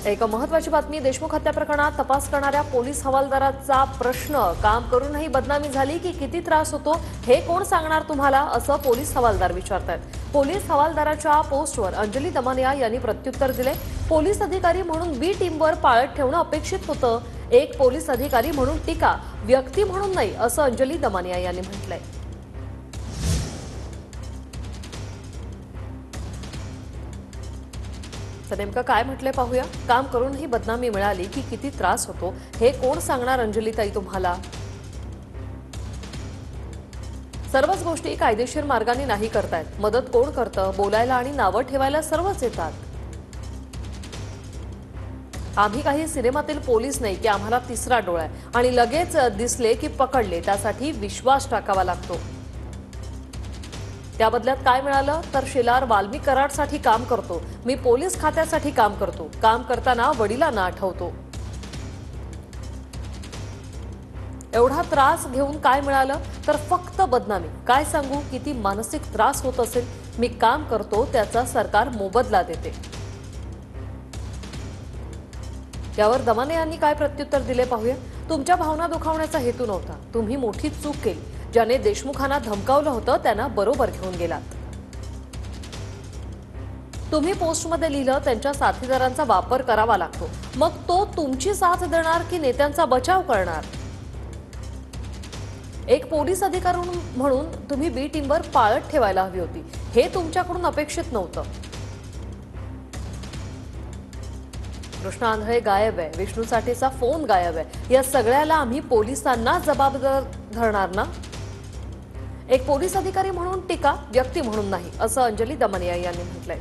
एक महत्त्वाची बातमी। देशमुख हत्या प्रकरणात तपास करणाऱ्या पोलीस हवालदाराचा प्रश्न, काम करूनही बदनामी झाली की किती त्रास होतो हे कोण सांगणार तुम्हाला, असं पोलीस हवालदार विचारतात। पोलीस हवालदाराच्या पोस्टवर अंजली दमानिया यांनी प्रत्युत्तर दिले। पोलीस अधिकारी म्हणून बी टीमवर पाळत ठेवणं अपेक्षित होतं। एक पोलीस अधिकारी म्हणून टीका, व्यक्ती म्हणून नाही, असं अंजली दमानिया यांनी म्हटलंय। तर नेमकं काय म्हटलंय पाहूया। काम करूनही बदनामी मिळाली की किती त्रास होतो हे कोण सांगणार अंजलीताई तुम्हाला। सर्वच गोष्टी कायदेशीर मार्गाने नाही करतायत। मदत कोण करतं, बोलायला आणि नावं ठेवायला सर्वच येतात। आम्ही काही सिनेमातील पोलीस नाही की आम्हाला तिसरा डोळा आहे आणि लगेच दिसले की पकडले, त्यासाठी विश्वास टाकावा लागतो। त्या बदल्यात काय मिळालं तर शिलार वाल्मिक कराडसाठी काम करतो, मी पोलीस खात्यासाठी काम करतो, काम करताना वडिलांना आठवतो। एवढा त्रास घेऊन काय मिळालं तर फक्त बदनामी। काय सांगू किती मानसिक त्रास होत असेल, मी काम करतो त्याचा सरकार मोबदला देते। यावर दमाने यांनी काय प्रत्युत्तर दिले पाहूया। तुमच्या भावना दुखावण्याचा हेतू नव्हता, तुम्ही मोठी चूक केली। ज्याने देशमुखांना धमकावलं होतं त्यांना बरोबर घेऊन गेलात। तुम्ही पोस्टमध्ये लिहिलं त्यांच्या साथीदारांचा वापर करावा लागतो, मग तो तुमची साथ देणार की नेत्यांचा बचाव करणार। एक पोलीस अधिकारी म्हणून तुम्ही बी टीमवर पाळत ठेवायला हवी होती, हे तुमच्याकडून अपेक्षित नव्हतं। कृष्णा आंधळे गायब आहे, विष्णू साठेचा फोन गायब आहे, या सगळ्याला आम्ही पोलिसांना जबाबदार धरणार ना। एक पोलीस अधिकारी म्हणून टीका, व्यक्ती म्हणून नाही, असं अंजली दमानिया यांनी म्हटलंय।